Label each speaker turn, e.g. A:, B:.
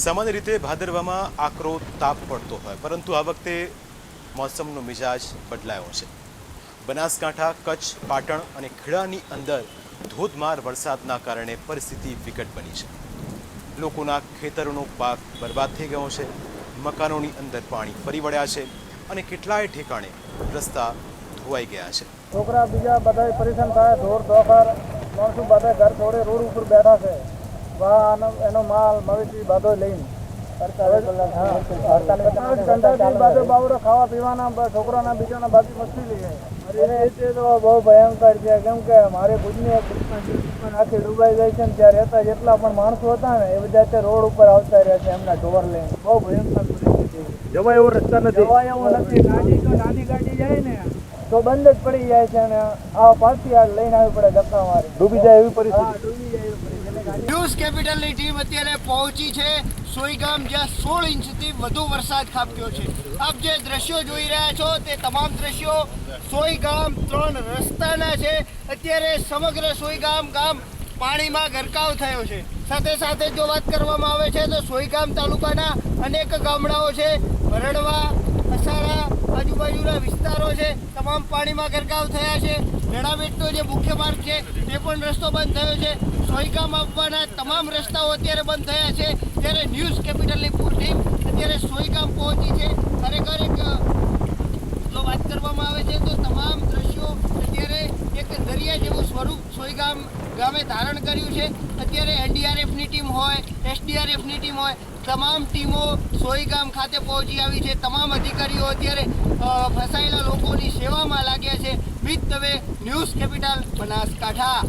A: સામાન્ય રીતે ભાદરવામાં આકરો તાપ પડતો હોય, પરંતુ આ વખતે મોસમનો મિજાજ બદલાયો છે। બનાસકાંઠા, કચ્છ, પાટણ અને ખેડાની અંદર ધોધમાર વરસાદના કારણે પરિસ્થિતિ વિકટ બની છે। લોકોના ખેતરોનો પાક બરબાદ થઈ ગયો છે, મકાનોની અંદર પાણી ફરી વળ્યા છે અને કેટલાય ઠેકાણે રસ્તા ધોવાઈ ગયા છે।
B: છોકરા બીજા બધા પરેશાન થાય, ઢોર ઢોકર માણસો બધા ઘર છોડે રોડ ઉપર બેઠા છે। એનો માલ મવેશી બધો લઈને બાવડો ખાવા પીવાના છોકરાના બીજાના બાકી મસ્તી લઈ જાય। એ તો બહુ ભયંકર છે, કેમ કે મારે ભુજની આખી ડૂબાઈ જાય છે ને ત્યાં રહેતા જેટલા પણ માણસો હતા ને એ બધા રોડ ઉપર આવતા રહ્યા છે એમના ઢોર લઈને। બહુ ભયંકર પરિસ્થિતિ, જવાય એવો રસ્તા નથી, જવાય એવો નથી। ગાડી તો નાની ગાડી જાય ને તો બંધ જ પડી જાય છે અને આ પાછી આ લઈને આવી પડે ધક્કા મારી, ડૂબી જાય એવી પરિસ્થિતિ, ડૂબી જાય એવી પરિસ્થિતિ।
C: ન્યૂઝ કેપિટલની ટીમ અત્યારે પહોંચી છે સોઈગામ, જ્યાં 16 ઇંચથી વધુ વરસાદ ખાબક્યો છે। આપ જે દ્રશ્યો જોઈ રહ્યા છો તે તમામ દ્રશ્યો સોઈગામ 3 રસ્તાના છે। અત્યારે સમગ્ર સોઈગામ ગામ પાણીમાં ગરકાવ થયો છે। સાથે સાથે જો વાત કરવામાં આવે છે તો સોઈગામ તાલુકાના અનેક ગામડાઓ છે, ભરડવા, અસારા, આજુબાજુના વિસ્તારો છે, તમામ પાણીમાં ગરકાવ થયા છે। નડાબેટનો જે મુખ્ય માર્ગ છે તે પણ રસ્તો બંધ થયો છે। સોઈગામ આવવાના તમામ રસ્તાઓ અત્યારે બંધ થયા છે। ત્યારે ન્યૂઝ કેપિટલની ટીમ અત્યારે સોઈગામ પહોંચી છે। ખરેખર જો વાત કરવામાં આવે છે તો તમામ દ્રશ્યો અત્યારે એક દરિયા જેવું સ્વરૂપ સોઈગામ ગામે ધારણ કર્યું છે। અત્યારે એનડીઆરએફની ટીમ હોય, એસડીઆરએફની ટીમ હોય, તમામ ટીમો સોઈગામ ખાતે પહોંચી આવી છે। તમામ અધિકારીઓ અત્યારે ફસાયેલા લોકોની સેવામાં લાગ્યા છે। મિત દવે, ન્યૂઝ કેપિટલ, બનાસકાંઠા।